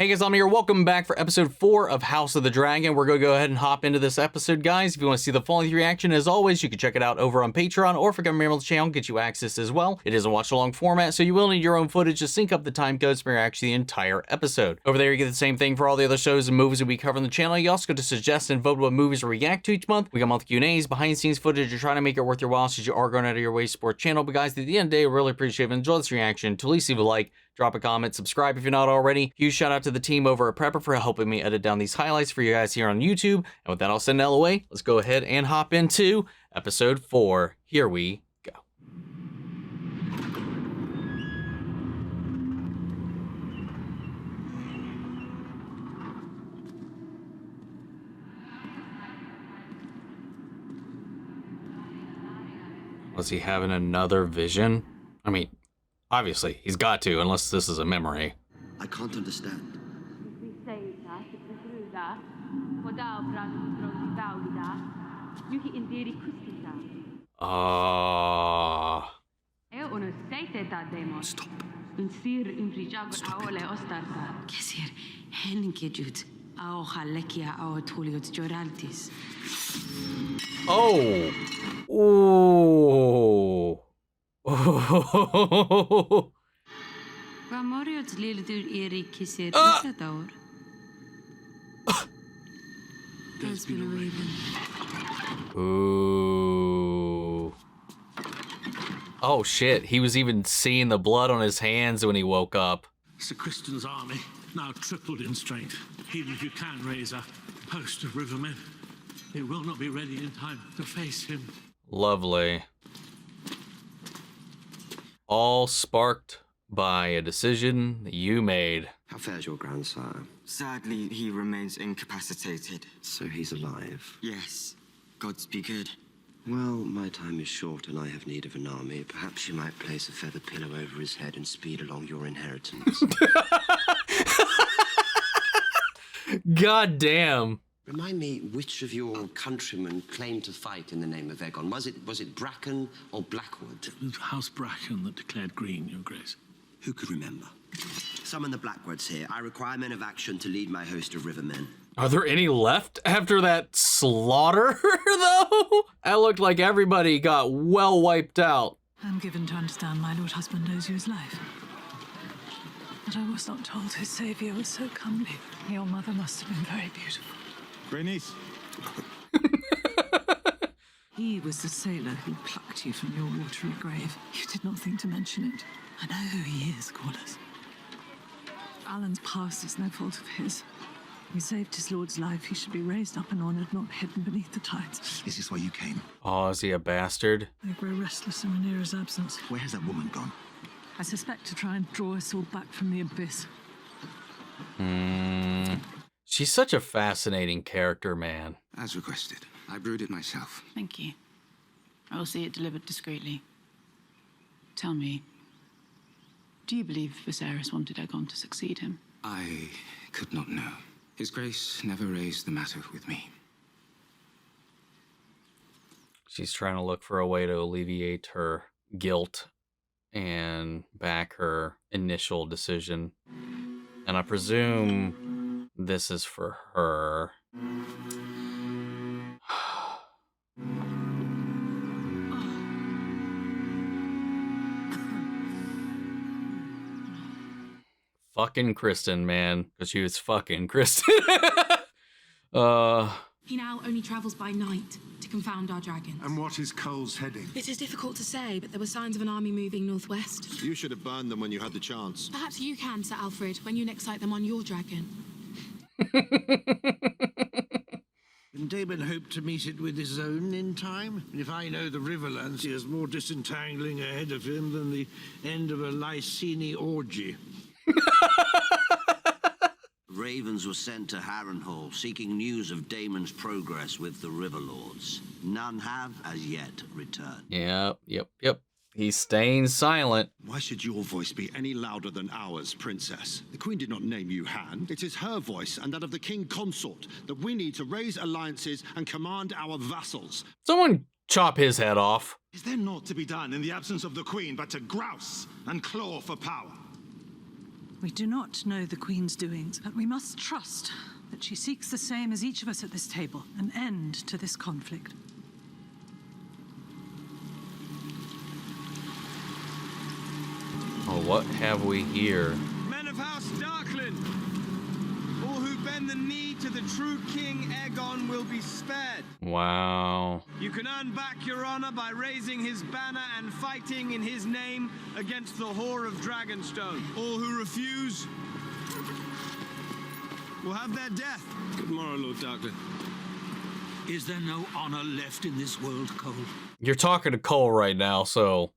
Hey guys, I'm here. Welcome back for episode 4 of House of the Dragon. We're going to go ahead and hop into this episode, guys. If you want to see the full reaction, as always, you can check it out over on Patreon, or if you're a member of the channel, get you access as well. It is a watch-along format, so you will need your own footage to sync up the time codes for actually the entire episode. Over there, you get the same thing for all the other shows and movies that we cover on the channel. You also get to suggest and vote what movies we react to each month. We got monthly Q&As, behind-the-scenes footage. You're trying to make it worth your while since you are going out of your way to support the channel. But guys, at the end of the day, I really appreciate it. Enjoy this reaction. To at least leave a like, drop a comment, subscribe if you're not already. Huge shout out to the team over at Prepper for helping me edit down these highlights for you guys here on YouTube. And with that, I'll send it away. Let's go ahead and hop into episode 4. Here we go. Was he having another vision? I mean, obviously, he's got to, unless this is a memory. I can't understand. Stop. Oh. Ooh. Ooh. Oh shit, he was even seeing the blood on his hands when he woke up. Sir Criston's army, now tripled in strength. Even if you can raise a host of rivermen, it will not be ready in time to face him. Lovely. All sparked by a decision that you made. How fares your grandsire? Sadly, he remains incapacitated. So he's alive? Yes. Gods be good. Well, my time is short and I have need of an army. Perhaps you might place a feather pillow over his head and speed along your inheritance. God damn. Remind me, which of your countrymen claimed to fight in the name of Aegon? Was it Bracken or Blackwood? It was House Bracken that declared green, Your Grace. Who could remember? Summon the Blackwoods here. I require men of action to lead my host of rivermen. Are there any left after that slaughter, though? That looked like everybody got well wiped out. I'm given to understand my lord husband owes you his life. But I was not told his savior was so comely. Your mother must have been very beautiful. Rhaenys. He was the sailor who plucked you from your watery grave. You did not think to mention it. I know who he is, Corlys. Alan's past is no fault of his. He saved his lord's life. He should be raised up and honored, not hidden beneath the tides. Is this why you came? Oh, is he a bastard? I grow restless in Rhaenyra's absence. Where has that woman gone? I suspect to try and draw us all back from the abyss. She's such a fascinating character, man. As requested. I brewed it myself. Thank you. I will see it delivered discreetly. Tell me, do you believe Viserys wanted Aegon to succeed him? I could not know. His Grace never raised the matter with me. She's trying to look for a way to alleviate her guilt and back her initial decision. And I presume this is for her. Fucking Kristen, man. Because she was fucking Kristen. He now only travels by night to confound our dragons. And what is Cole's heading? It is difficult to say, but there were signs of an army moving northwest. You should have burned them when you had the chance. Perhaps you can, Sir Alfred, when you next sight them on your dragon. Can Daemon hope to meet it with his own in time? If I know the Riverlands, he has more disentangling ahead of him than the end of a Lysini orgy. Ravens were sent to Harrenhal, seeking news of Daemon's progress with the Riverlords. None have, as yet, returned. Yep. He's staying silent. Why should your voice be any louder than ours, Princess? The Queen did not name you Han. It is her voice and that of the King Consort that we need to raise alliances and command our vassals. Someone chop his head off. Is there naught to be done in the absence of the Queen but to grouse and claw for power? We do not know the Queen's doings, but we must trust that she seeks the same as each of us at this table, an end to this conflict. Oh, what have we here? Men of House Darkland, all who bend the knee to the true King Aegon will be spared. Wow. You can earn back your honor by raising his banner and fighting in his name against the whore of Dragonstone. All who refuse will have their death. Good morrow, Lord Darkland. Is there no honor left in this world, Cole? You're talking to Cole right now, so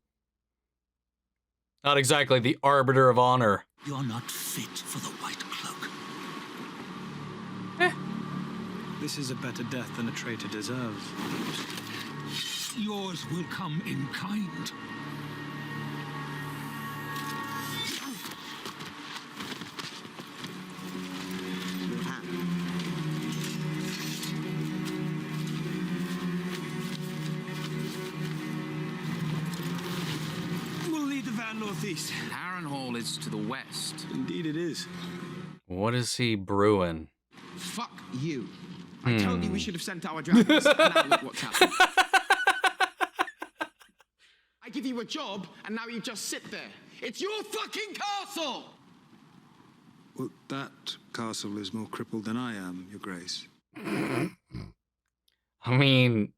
not exactly the arbiter of honor. You're not fit for the White Cloak. This is a better death than a traitor deserves. Yours will come in kind. We'll lead the van northeast. Harrenhal is to the west. Indeed it is. What is he brewing? Fuck you. I told you we should have sent our dragons, and now look what's happened. I give you a job, and now you just sit there. It's your fucking castle! Well, that castle is more crippled than I am, Your Grace. I mean,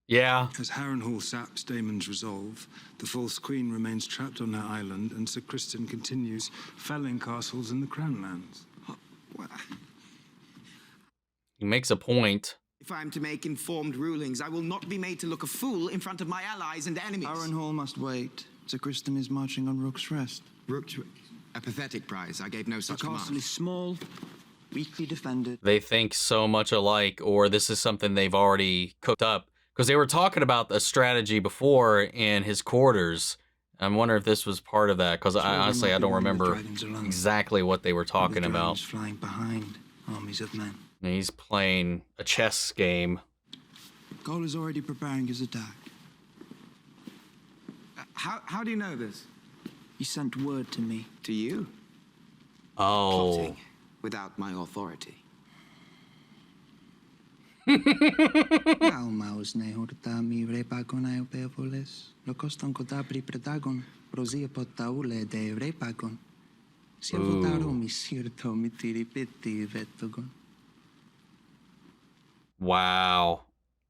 yeah. As Harrenhal saps Daemon's resolve, the false queen remains trapped on her island, and Sir Criston continues felling castles in the Crownlands. He makes a point. If I am to make informed rulings, I will not be made to look a fool in front of my allies and enemies. Harrenhal must wait. Sir Criston is marching on Rook's Rest. Rook's Rest? A pathetic prize. I gave no such The castle command. is small, weakly defended. They think so much alike, or this is something they've already cooked up. Because they were talking about a strategy before in his quarters. I'm wondering if this was part of that, because honestly, I don't remember exactly what they were talking about. Flying behind armies of men. And he's playing a chess game. Cole is already preparing his attack. How do you know this? He sent word to me. To you? Oh. Plotting without my authority. Calmaos ne horta mi repagon ai opevoles. Lokoston kodabri predagon. Prosia potaule de repagon. Siervotaro mi sirto mi tiripiti vetogon. Wow.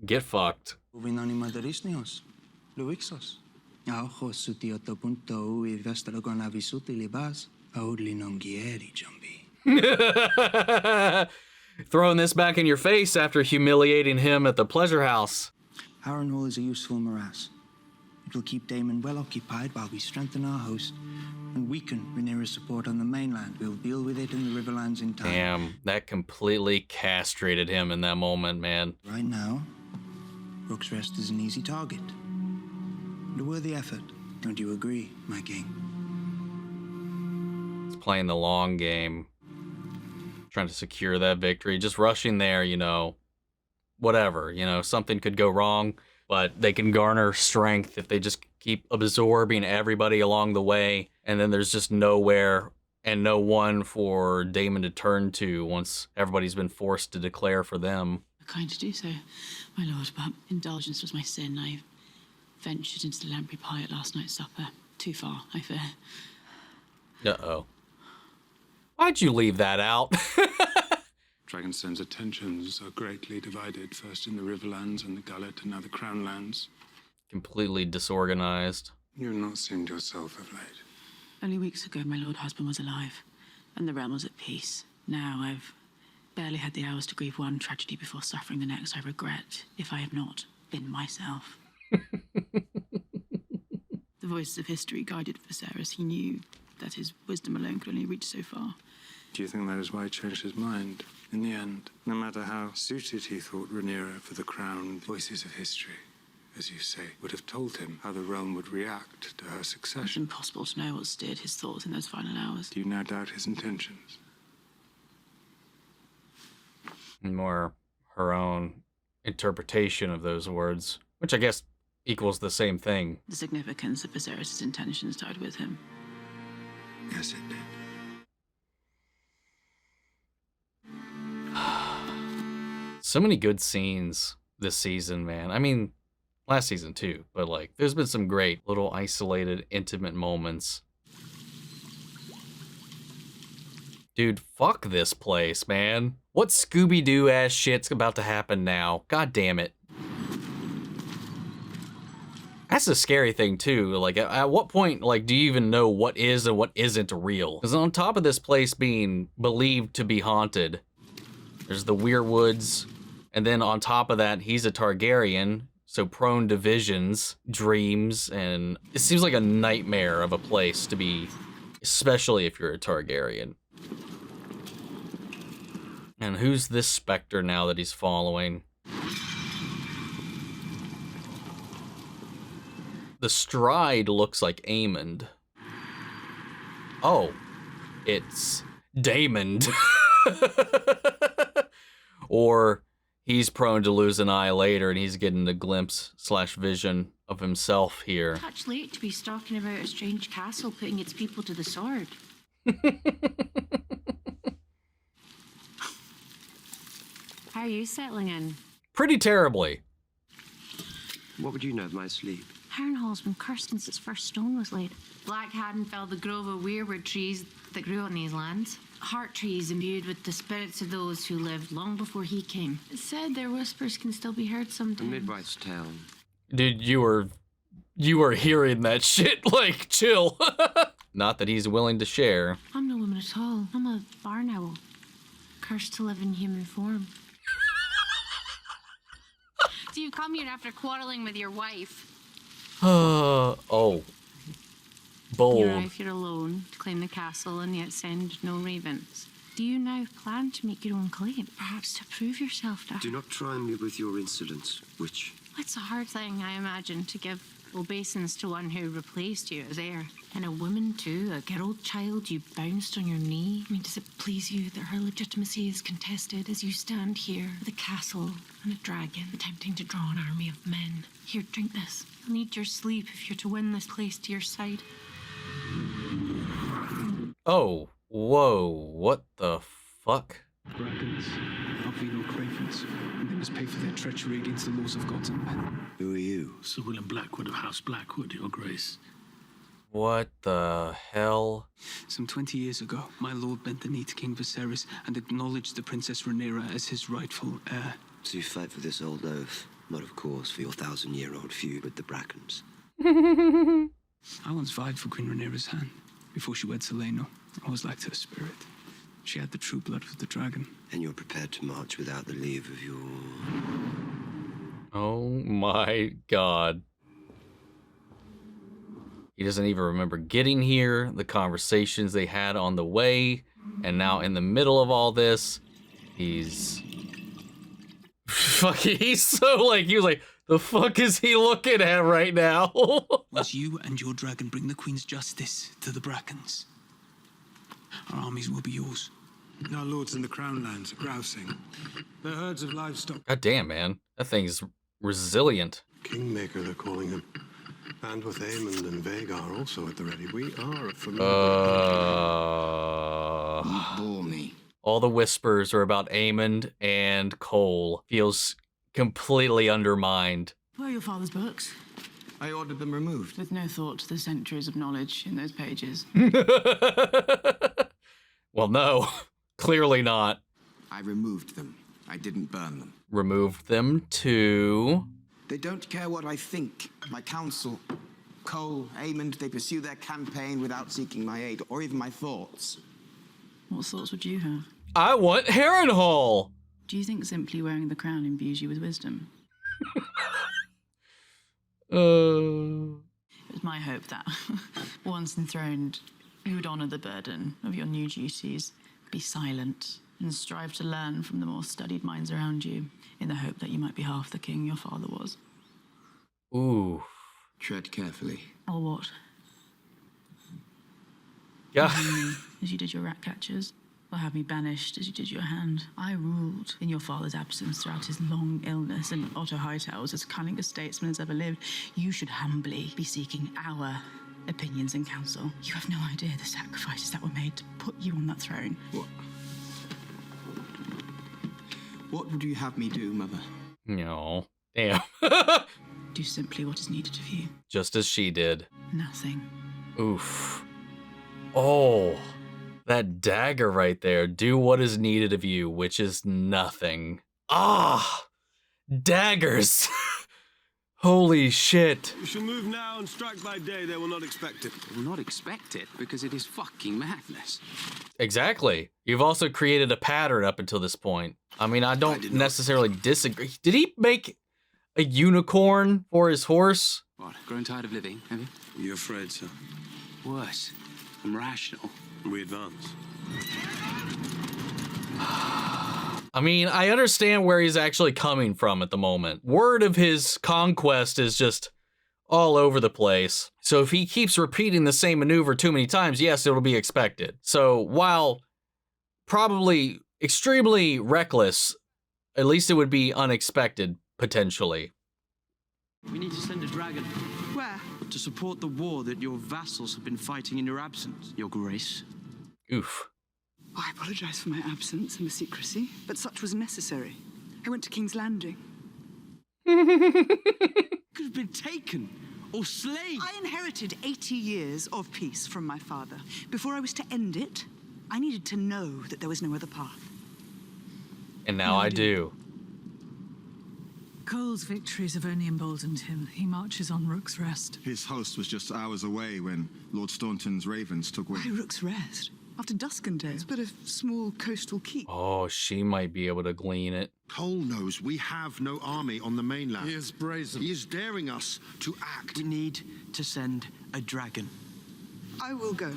Get fucked. Uvinani madarisnios. Luixos. Aojos sutioto punto ui vestrogon avisuti libas. Audli non gieri jumbi. Throwing this back in your face after humiliating him at the pleasure house. Harrenhal is a useful morass. It will keep Daemon well occupied while we strengthen our host and weaken Rhaenyra's support on the mainland. We'll deal with it in the Riverlands in time. Damn, that completely castrated him in that moment, man. Right now, Rook's Rest is an easy target. And a worthy effort. Don't you agree, my king? He's playing the long game. Trying to secure that victory. Just rushing there, you know, whatever. You know, something could go wrong, but they can garner strength if they just keep absorbing everybody along the way. And then there's just nowhere and no one for Daemon to turn to once everybody's been forced to declare for them. Kind to do so, my lord, but indulgence was my sin. I ventured into the lamprey pie at last night's supper. Too far, I fear. Uh-oh. Why'd you leave that out? Dragonstone's attentions are greatly divided, first in the Riverlands and the Gullet, and now the Crownlands. Completely disorganized. You've not seemed yourself of late. Only weeks ago, my lord husband was alive, and the realm was at peace. Now I've barely had the hours to grieve one tragedy before suffering the next. I regret if I have not been myself. The voices of history guided Viserys. He knew that his wisdom alone could only reach so far. Do you think that is why he changed his mind? In the end, no matter how suited he thought Rhaenyra for the crown, voices of history, as you say, would have told him how the realm would react to her It's succession. impossible to know what steered his thoughts in those final hours. Do you now doubt his intentions? More her own interpretation of those words, which I guess equals the same thing. The significance of Viserys' intentions died with him. Yes, it did. So many good scenes this season, man. I mean, last season too, but like, there's been some great little isolated, intimate moments. Dude, fuck this place, man. What Scooby-Doo ass shit's about to happen now? God damn it. That's a scary thing too. Like, at what point, like, do you even know what is and what isn't real? Because on top of this place being believed to be haunted, there's the Weirwoods, and then on top of that, he's a Targaryen, so prone to visions, dreams, and it seems like a nightmare of a place to be, especially if you're a Targaryen. And who's this specter now that he's following? The stride looks like Aemond. Oh, it's Daemon. Or he's prone to lose an eye later and he's getting a glimpse / vision of himself here. Touch late to be talking about a strange castle putting its people to the sword. How are you settling in? Pretty terribly. What would you know of my sleep? Harrenhal's been cursed since its first stone was laid. Black Haddon felled the grove of weirwood trees that grew on these lands. Heart trees imbued with the spirits of those who lived long before he came. It's said their whispers can still be heard A sometimes. midwife's tale. Dude, you were hearing that shit, like, chill. Not that he's willing to share. I'm no woman at all. I'm a barn owl, cursed to live in human form. So you come here after quarreling with your wife. Oh. Bold. You arrive here alone to claim the castle and yet send no ravens. Do you now plan to make your own claim? Perhaps to prove yourself to her? Do not try me with your insolence, witch. It's a hard thing, I imagine, to give obeisance to one who replaced you as heir. And a woman, too, a girl child, you bounced on your knee. I mean, does it please you that her legitimacy is contested as you stand here with a castle and a dragon, attempting to draw an army of men? Here, drink this. You'll need your sleep if you're to win this place to your side. Oh, whoa, what the fuck? Dragons are venal cravens, and they must pay for their treachery against the laws of gods and men. Who are you? Sir William Blackwood of House Blackwood, Your Grace. What the hell? Some 20 years ago, my lord bent the knee to King Viserys and acknowledged the Princess Rhaenyra as his rightful heir. So you fight for this old oath, not of course for your 1,000-year-old feud with the Brackens. I once vied for Queen Rhaenyra's hand. Before she wed Seleno, I was like her spirit. She had the true blood of the dragon. And you're prepared to march without the leave of your... Oh my god. He doesn't even remember getting here, the conversations they had on the way, and now in the middle of all this, he's... Fucking, he's so like, he was like, the fuck is he looking at right now? Once you and your dragon bring the Queen's justice to the Brackens, our armies will be yours. Our lords in the Crownlands are grousing. Their herds of livestock. God damn, man. That thing's resilient. Kingmaker, they're calling him. And with Aemond and Vhagar also at the ready. We are a familiar... You bore me. All the whispers are about Aemond and Cole. Feels completely undermined. Where are your father's books? I ordered them removed. With no thought to the centuries of knowledge in those pages. Well, no. Clearly not. I removed them. I didn't burn them. Removed them to... They don't care what I think. My council, Cole, Aemond, they pursue their campaign without seeking my aid or even my thoughts. What thoughts would you have? I want Harrenhal! Do you think simply wearing the crown imbues you with wisdom? It was my hope that, once enthroned, you would honour the burden of your new duties, be silent, and strive to learn from the more studied minds around you, in the hope that you might be half the king your father was. Ooh. Tread carefully. Or what? Yeah. As you did your rat catchers, or have me banished as you did your hand. I ruled in your father's absence throughout his long illness, and Otto Hightower was as cunning a statesman as ever lived. You should humbly be seeking our opinions and counsel. You have no idea the sacrifices that were made to put you on that throne. What would you have me do, Mother? No. Damn. Do simply what is needed of you. Just as she did. Nothing. Oof. Oh, that dagger right there. Do what is needed of you, which is nothing. Ah, daggers. Holy shit. We shall move now and strike by day. They will not expect it. They will not expect it because it is fucking madness. Exactly. You've also created a pattern up until this point. I mean, I don't necessarily disagree. Did he make a unicorn for his horse? What, grown tired of living, have you? You're afraid, sir? Worse. I'm rational. We advance. I mean, I understand where he's actually coming from at the moment. Word of his conquest is just all over the place. So if he keeps repeating the same maneuver too many times, yes, it'll be expected. So while probably extremely reckless, at least it would be unexpected, potentially. We need to send a dragon. Where? To support the war that your vassals have been fighting in your absence, Your Grace. Oof. I apologize for my absence and the secrecy, but such was necessary. I went to King's Landing. Could have been taken or slain. I inherited 80 years of peace from my father. Before I was to end it, I needed to know that there was no other path. And now I do. Cole's victories have only emboldened him. He marches on Rook's Rest. His host was just hours away when Lord Staunton's ravens took wing. Why Rook's Rest? After Duskendale, it's but a small coastal keep. Oh, she might be able to glean it. Cole knows we have no army on the mainland. He is brazen. He is daring us to act. We need to send a dragon. I will go.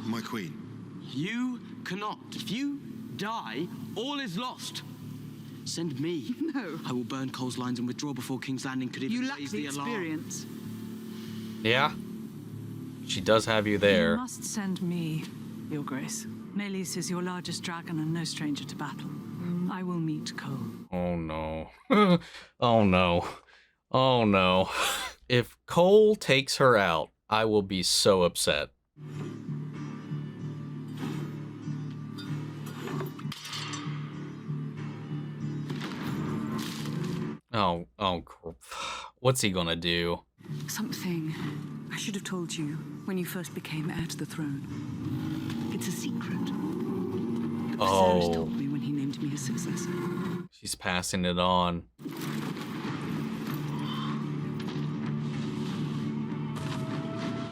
My queen. You cannot. If you die, all is lost. Send me. No. I will burn Cole's lines and withdraw before King's Landing could even You lack raise the alarm. experience. Yeah. She does have you there. You must send me, Your Grace. Melis is your largest dragon and no stranger to battle. I will meet Cole. Oh no. Oh no. Oh no. If Cole takes her out, I will be so upset. Oh, what's he gonna do? Something I should have told you when you first became heir to the throne. It's a secret. But Viserys told me when he named me his successor. She's passing it on.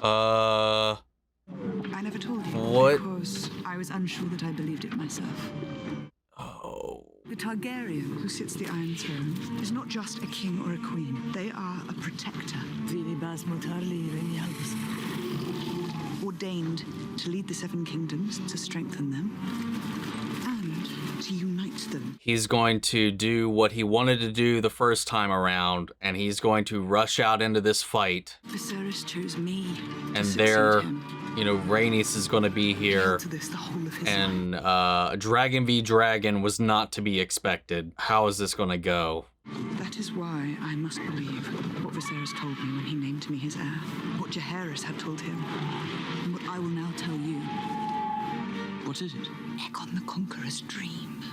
I never told you. What? Because I was unsure that I believed it myself. Oh. The Targaryen who sits the Iron Throne is not just a king or a queen. They are a protector. Ordained to lead the Seven Kingdoms, to strengthen them, and to unite them. He's going to do what he wanted to do the first time around, and he's going to rush out into this fight. Viserys chose me. And there, you know, Rhaenys is going to be here. To this the whole of his And Dragon v. Dragon was not to be expected. How is this going to go? That is why I must believe what Viserys told me when he named me his heir, what Jaehaerys had told him, and what I will now tell you. What is it? Aegon the Conqueror's dream.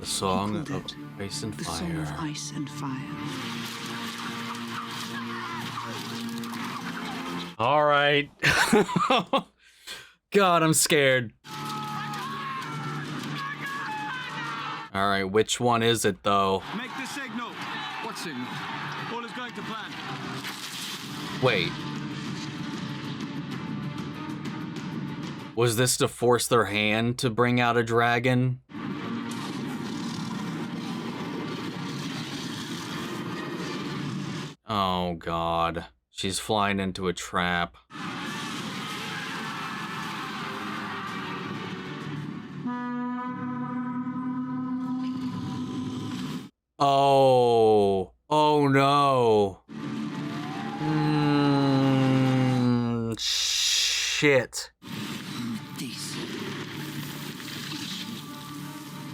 The Song of Ice and The Fire. Song of Ice and Fire. All right. God, I'm scared. All right, which one is it, though? Make the signal. What signal? All is going to plan. Wait. Was this to force their hand to bring out a dragon? Oh, God. She's flying into a trap. Oh. Oh, no. Shit.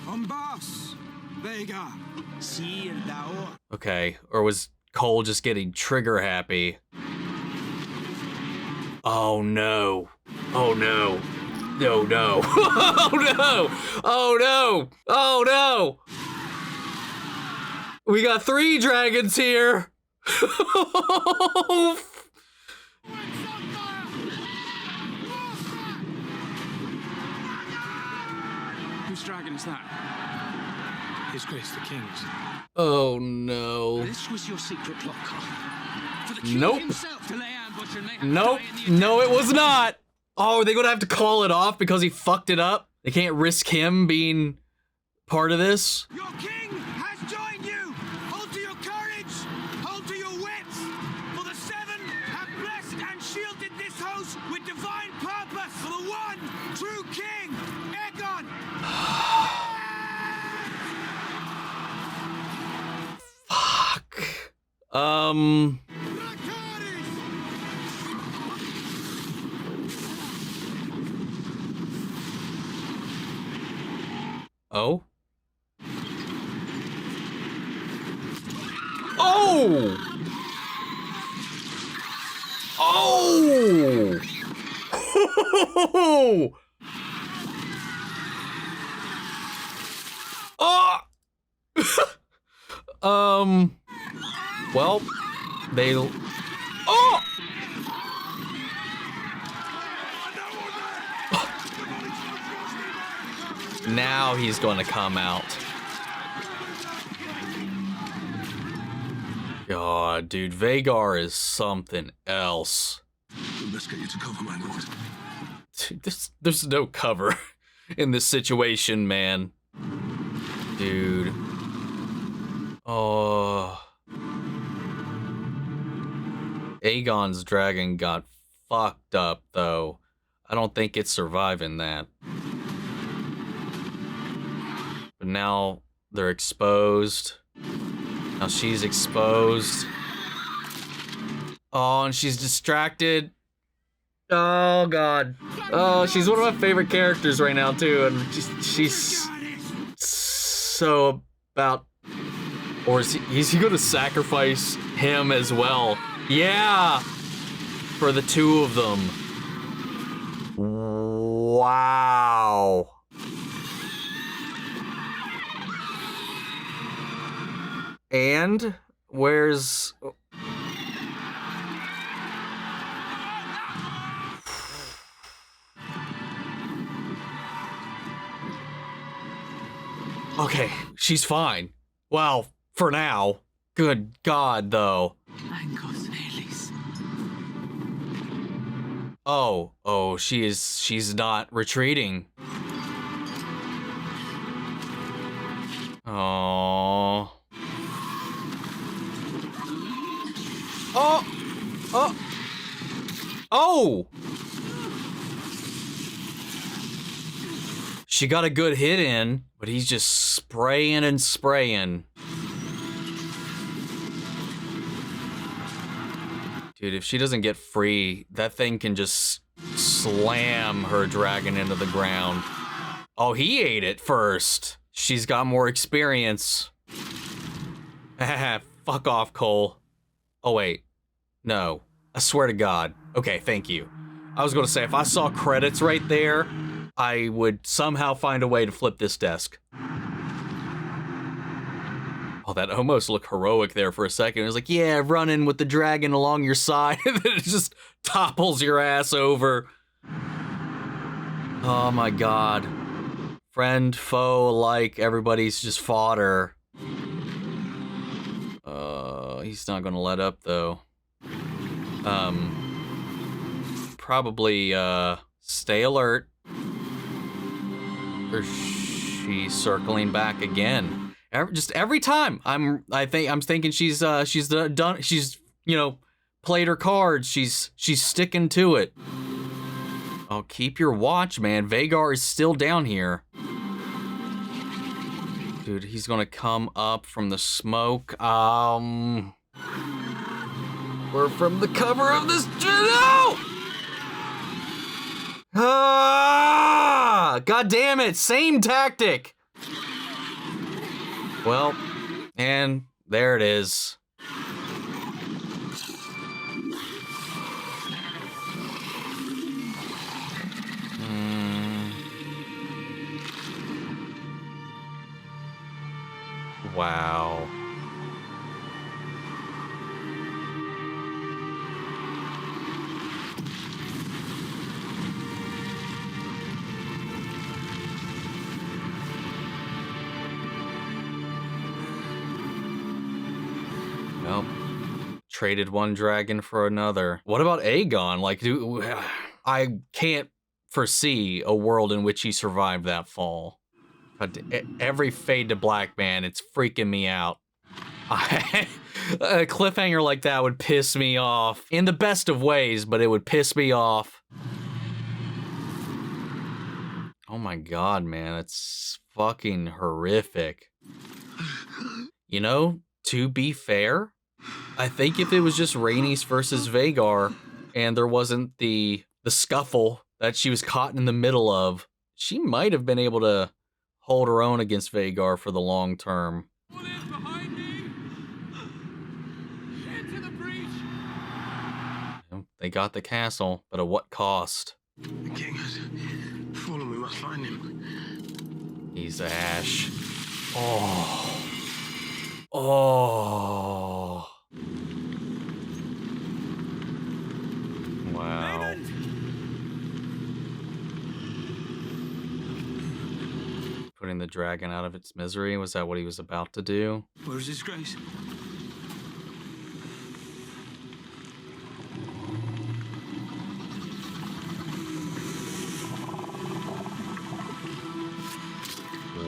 Bombas! Vega! See el dao. Okay, or was Cole just getting trigger happy? Oh no. Oh no. No, no. Oh, no. Oh, no. Oh, no. We got 3 dragons here. Whose dragon is that? His Grace the King's. Oh, no. This was your secret plot, Carl. For the king Nope. himself to lay ambush and make Nope. No, it was not. Oh, are they gonna have to call it off because he fucked it up? They can't risk him being part of this? Your king has joined you! Hold to your courage! Hold to your wits! For the Seven have blessed and shielded this host with divine purpose for the one true king, Aegon! Fuck. Oh. Oh! Oh! Oh! Well, they'll... Oh! Now he's going to come out. God, dude, Vhagar is something else. We must get you to cover, my lord. Dude, there's no cover in this situation, man. Dude. Oh. Aegon's dragon got fucked up, though. I don't think it's surviving that. But now they're exposed. Now she's exposed. Oh, and she's distracted. Oh, God. Oh, she's one of my favorite characters right now, too. And she's so about... Or is he going to sacrifice him as well? Yeah! For the 2 of them. Wow. And where's... Okay, she's fine. Well, for now. Good God, though. Oh, she's not retreating. Oh. Oh! She got a good hit in, but he's just spraying and spraying. Dude, if she doesn't get free, that thing can just slam her dragon into the ground. Oh, he ate it first. She's got more experience. Fuck off, Cole. Oh, wait. No. I swear to God. Okay, thank you. I was gonna say, if I saw credits right there, I would somehow find a way to flip this desk. Oh, that almost looked heroic there for a second. It was like, yeah, running with the dragon along your side, and then it just topples your ass over. Oh my God. Friend, foe alike, everybody's just fodder. He's not gonna let up, though. Probably, stay alert. Or she's circling back again. Just every time I'm thinking she's done. She's, you know, played her cards. She's sticking to it. Oh, keep your watch, man. Vhagar is still down here. Dude, he's gonna come up from the smoke. We're from the cover of this. No! Ah! God damn it! Same tactic. Well, and there it is. Wow. Well, traded one dragon for another. What about Aegon? Like, I can't foresee a world in which he survived that fall. But every fade to black, man, it's freaking me out. A cliffhanger like that would piss me off in the best of ways, but it would piss me off. Oh my god, man, it's fucking horrific. You know, to be fair, I think if it was just Rhaenys versus Vhagar and there wasn't the scuffle that she was caught in the middle of, she might have been able to hold her own against Vhagar for the long term. They got the castle, but at what cost? The king has fallen. We must find him. He's Ash. Oh. Oh. Wow. Putting the dragon out of its misery? Was that what he was about to do? Where is his grace?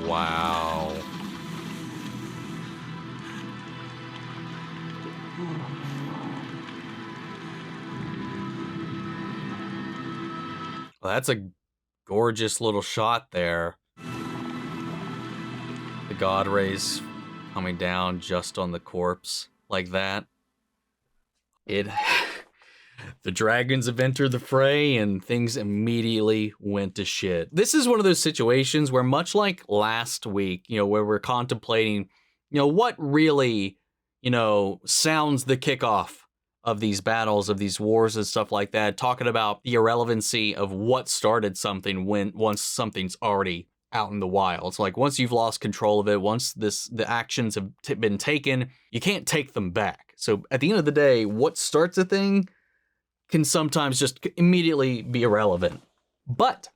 Wow. Well, that's a gorgeous little shot there. The god rays coming down just on the corpse like that. The dragons have entered the fray and things immediately went to shit. This is one of those situations where, much like last week, where we're contemplating, what really, sounds the kickoff of these battles, of these wars and stuff like that, talking about the irrelevancy of what started something once something's already out in the wild. It's like, once you've lost control of it, once the actions have been taken, you can't take them back. So at the end of the day, what starts a thing can sometimes just immediately be irrelevant. But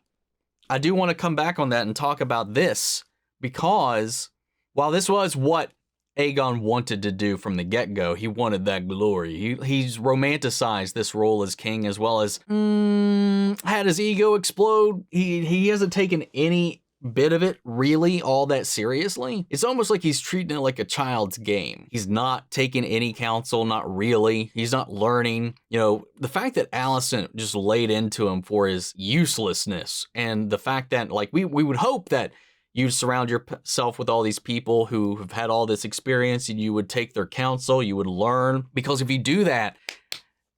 I do want to come back on that and talk about this, because while this was what Aegon wanted to do from the get-go, he wanted that glory. He's romanticized this role as king, as well as had his ego explode. He hasn't taken any bit of it really all that seriously. It's almost like he's treating it like a child's game. He's not taking any counsel, not really. He's not learning. The fact that Alicent just laid into him for his uselessness, and the fact that, like, we would hope that you surround yourself with all these people who have had all this experience and you would take their counsel, you would learn. Because if you do that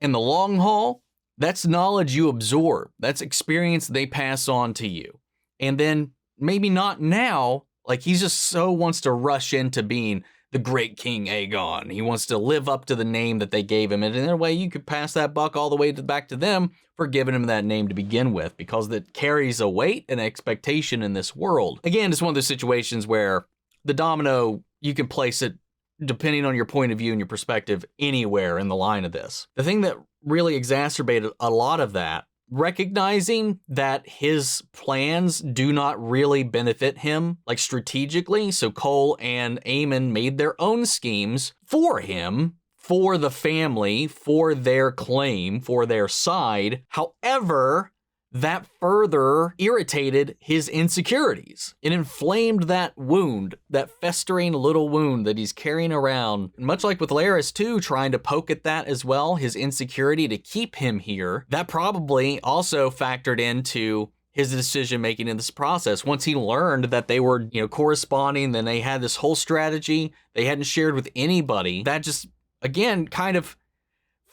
in the long haul, that's knowledge you absorb. That's experience they pass on to you. And then maybe not now, like, he just so wants to rush into being the great King Aegon. He wants to live up to the name that they gave him. And in a way, you could pass that buck all the way back to them for giving him that name to begin with, because that carries a weight and expectation in this world. Again, it's one of those situations where the domino, you can place it, depending on your point of view and your perspective, anywhere in the line of this. The thing that really exacerbated a lot of that, recognizing that his plans do not really benefit him, like, strategically. So Cole and Aemon made their own schemes for him, for the family, for their claim, for their side. However, that further irritated his insecurities. It inflamed that wound, that festering little wound that he's carrying around. Much like with Larys too, trying to poke at that as well, his insecurity to keep him here. That probably also factored into his decision making in this process. Once he learned that they were, corresponding, then they had this whole strategy they hadn't shared with anybody. That just, again, kind of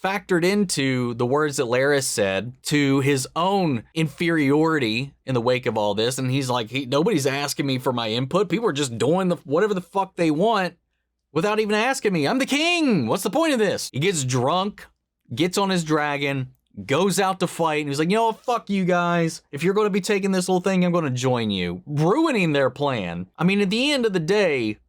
factored into the words that Larys said to his own inferiority in the wake of all this. And he's like, nobody's asking me for my input. People are just doing whatever the fuck they want without even asking me. I'm the king. What's the point of this? He gets drunk, gets on his dragon, goes out to fight, and he's like, fuck you guys. If you're going to be taking this little thing, I'm going to join you. Ruining their plan. I mean, at the end of the day,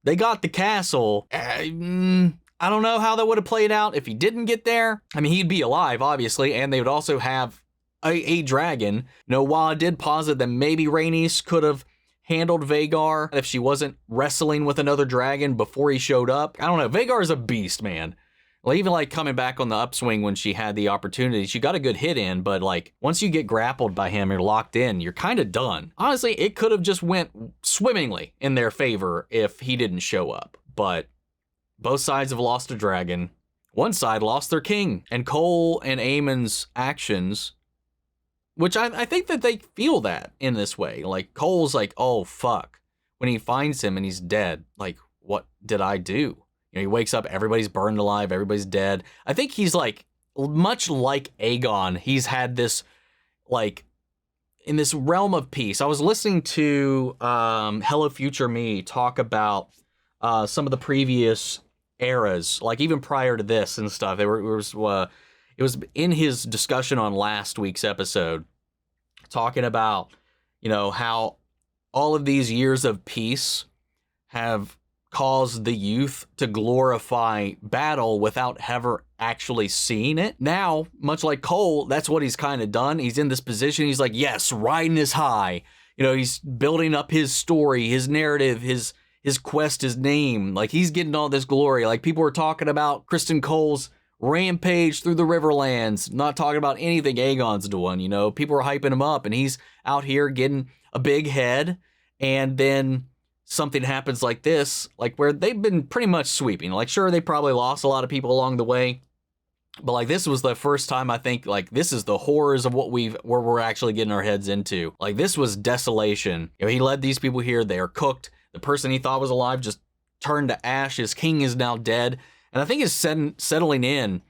they got the castle. I don't know how that would have played out if he didn't get there. I mean, he'd be alive, obviously, and they would also have a dragon. While I did posit that maybe Rhaenys could have handled Vhagar if she wasn't wrestling with another dragon before he showed up. I don't know. Vhagar is a beast, man. Like, even like coming back on the upswing when she had the opportunity, she got a good hit in, but like once you get grappled by him or locked in, you're kind of done. Honestly, it could have just went swimmingly in their favor if he didn't show up, but both sides have lost a dragon. One side lost their king, and Cole and Aemon's actions, which I think that they feel that in this way. Like, Cole's like, oh, fuck. When he finds him and he's dead, like, what did I do? He wakes up, everybody's burned alive, everybody's dead. I think he's like, much like Aegon, he's had this, like, in this realm of peace. I was listening to Hello Future Me talk about some of the previous eras, like even prior to this and stuff. It was in his discussion on last week's episode, talking about, how all of these years of peace have caused the youth to glorify battle without ever actually seeing it. Now, much like Cole, that's what he's kind of done. He's in this position. He's like, yes, riding is high. He's building up his story, his narrative, his quest, his name. Like, he's getting all this glory. Like, people were talking about Kristen Cole's rampage through the Riverlands, not talking about anything Aegon's doing. People were hyping him up, and he's out here getting a big head, and then something happens like this, like where they've been pretty much sweeping. Like, sure, they probably lost a lot of people along the way, but like, this was the first time I think, like, this is the horrors of where we're actually getting our heads into. Like, this was desolation. He led these people here. They are cooked. The person he thought was alive just turned to ash. His king is now dead. And I think it's settling in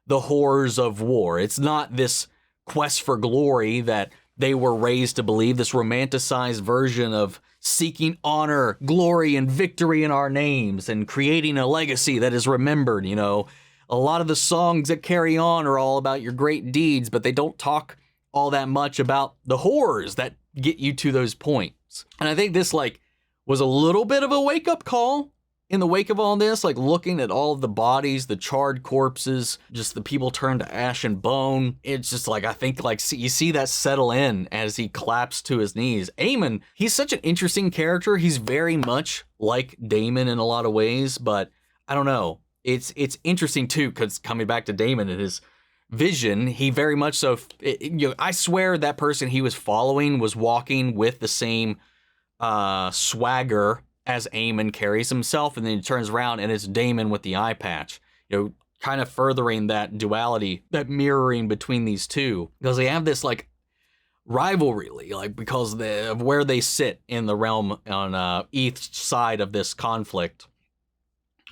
the horrors of war. It's not this quest for glory that they were raised to believe, this romanticized version of seeking honor, glory, and victory in our names and creating a legacy that is remembered. A lot of the songs that carry on are all about your great deeds, but they don't talk all that much about the horrors that get you to those points. And I think this, like, was a little bit of a wake-up call in the wake of all this, like looking at all of the bodies, the charred corpses, just the people turned to ash and bone. It's just like, I think, like, you see that settle in as he collapsed to his knees. Aemon, he's such an interesting character. He's very much like Daemon in a lot of ways, but I don't know. It's interesting too, because coming back to Daemon and his vision, he very much so, I swear that person he was following was walking with the same swagger as Aemon carries himself, and then he turns around and it's Daemon with the eye patch, kind of furthering that duality, that mirroring between these two, because they have this like rivalry, like, because of where they sit in the realm on each side of this conflict.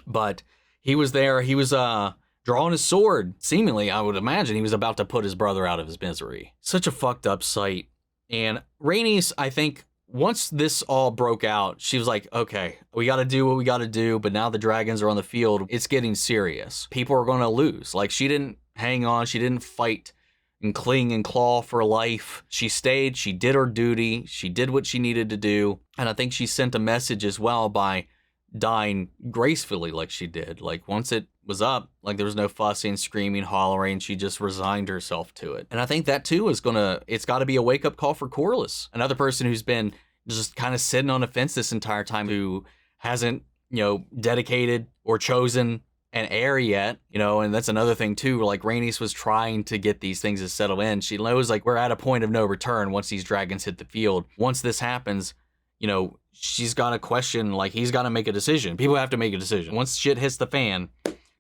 But he was there, he was drawing his sword. Seemingly, I would imagine he was about to put his brother out of his misery. Such a fucked up sight. And Rhaenys, I think, once this all broke out, she was like, okay, we got to do what we got to do, but now the dragons are on the field. It's getting serious. People are going to lose. Like, she didn't hang on. She didn't fight and cling and claw for life. She stayed. She did her duty. She did what she needed to do. And I think she sent a message as well by dying gracefully like she did. Like, once it was up, like, there was no fussing, screaming, hollering. She just resigned herself to it. And I think that too is it's got to be a wake-up call for Corlys, another person who's been just kind of sitting on a fence this entire time, who hasn't, dedicated or chosen an heir yet, and that's another thing too. Like, Rhaenys was trying to get these things to settle in. She knows, like, we're at a point of no return once these dragons hit the field. Once this happens, she's got to question, like, he's got to make a decision. People have to make a decision. Once shit hits the fan,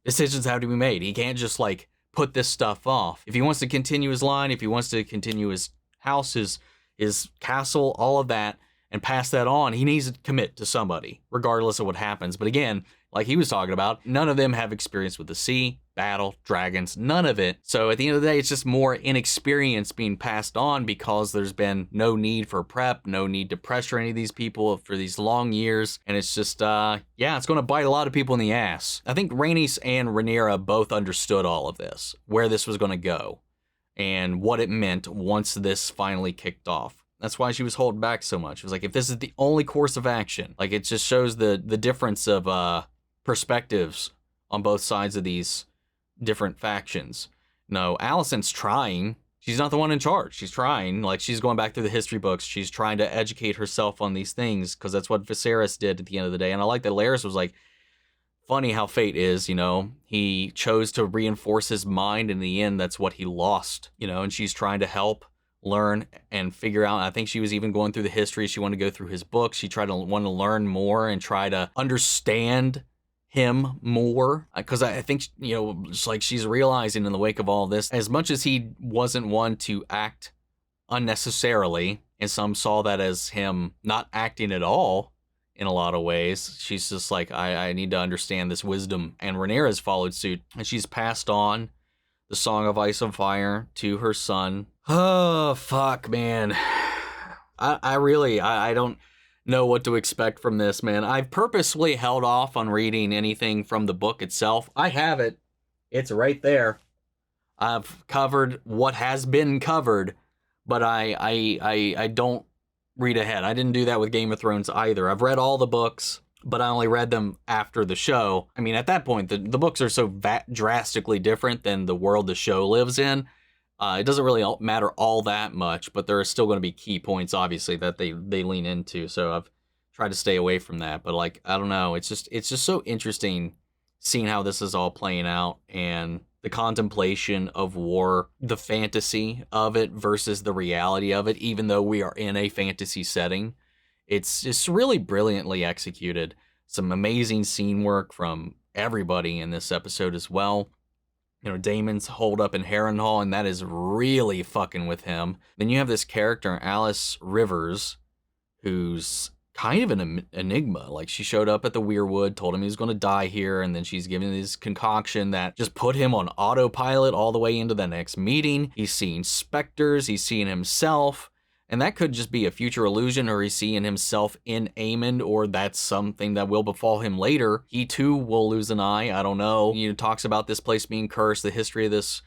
decisions have to be made. He can't just, like, put this stuff off. If he wants to continue his line, if he wants to continue his house, his castle, all of that, and pass that on, he needs to commit to somebody, regardless of what happens. But again, like he was talking about, none of them have experience with the sea, battle, dragons, none of it. So at the end of the day, it's just more inexperience being passed on, because there's been no need for prep, no need to pressure any of these people for these long years. And it's just, it's going to bite a lot of people in the ass. I think Rhaenys and Rhaenyra both understood all of this, where this was going to go, and what it meant once this finally kicked off. That's why she was holding back so much. It was like, if this is the only course of action, like it just shows the difference of perspectives on both sides of these different factions. No, Alicent's trying. She's not the one in charge. She's trying. Like, she's going back through the history books. She's trying to educate herself on these things because that's what Viserys did at the end of the day. And I like that Larys was like, funny how fate is, you know, he chose to reinforce his mind. In the end, that's what he lost, you know, and she's trying to help learn and figure out. I think she was even going through the history. She wanted to go through his books. She want to learn more and try to understand him more, because I think, you know, just like she's realizing in the wake of all this, as much as he wasn't one to act unnecessarily, and some saw that as him not acting at all in a lot of ways, she's just like, I need to understand this wisdom. And Rhaenyra's followed suit, and she's passed on the Song of Ice and Fire to her son. Oh, fuck, man. I don't know what to expect from this, man. I've purposely held off on reading anything from the book itself. I have it. It's right there. I've covered what has been covered, but I don't read ahead. I didn't do that with Game of Thrones either. I've read all the books, but I only read them after the show. I mean, at that point, the books are so drastically different than the world the show lives in. It doesn't really matter all that much, but there are still going to be key points, obviously, that they lean into. So I've tried to stay away from that. But like, I don't know. It's just so interesting seeing how this is all playing out, and the contemplation of war, the fantasy of it versus the reality of it, even though we are in a fantasy setting. It's just really brilliantly executed. Some amazing scene work from everybody in this episode as well. You know, Daemon's holed up in Harrenhal, and that is really fucking with him. Then you have this character, Alice Rivers, who's kind of an enigma. Like, she showed up at the Weirwood, told him he was going to die here, and then she's given this concoction that just put him on autopilot all the way into the next meeting. He's seeing specters, he's seeing himself, and that could just be a future illusion, or he's seeing himself in Aemond, or that's something that will befall him later. He too will lose an eye. I don't know. He talks about this place being cursed, the history of this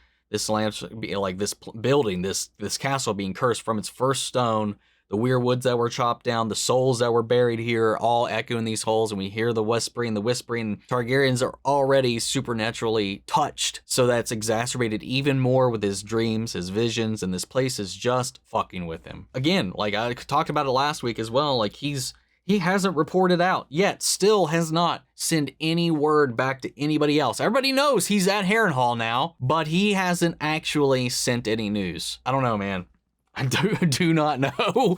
land, like this building, this castle being cursed from its first stone. The weirwoods that were chopped down, the souls that were buried here, all echo in these holes, and we hear the whispering. Targaryens are already supernaturally touched, so that's exacerbated even more with his dreams, his visions, and this place is just fucking with him. Again, like I talked about it last week as well, like he hasn't reported out yet, still has not sent any word back to anybody else. Everybody knows he's at Harrenhal now, but he hasn't actually sent any news. I don't know, man. I do not know.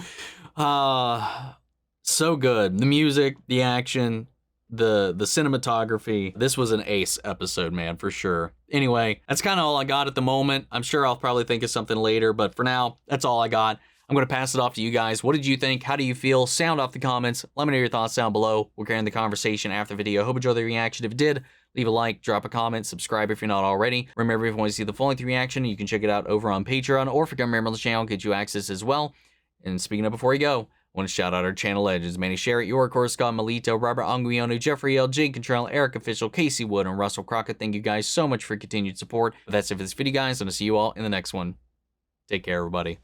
So good. The music, the action, the cinematography. This was an ace episode, man, for sure. Anyway, that's kind of all I got at the moment. I'm sure I'll probably think of something later, but for now, that's all I got. I'm going to pass it off to you guys. What did you think? How do you feel? Sound off the comments. Let me know your thoughts down below. We're carrying the conversation after the video. Hope you enjoyed the reaction. If you did, leave a like, drop a comment, subscribe if you're not already. Remember, if you want to see the full-length reaction, you can check it out over on Patreon, or if you're a member of the channel, get you access as well. And speaking of before you go, I want to shout out our channel legends: Manny Sherritt, York, Scott, Melito, Robert Anguiano, Jeffrey L, Jake Contrell, Eric Official, Casey Wood, and Russell Crockett. Thank you guys so much for your continued support. But that's it for this video, guys, and I'll see you all in the next one. Take care, everybody.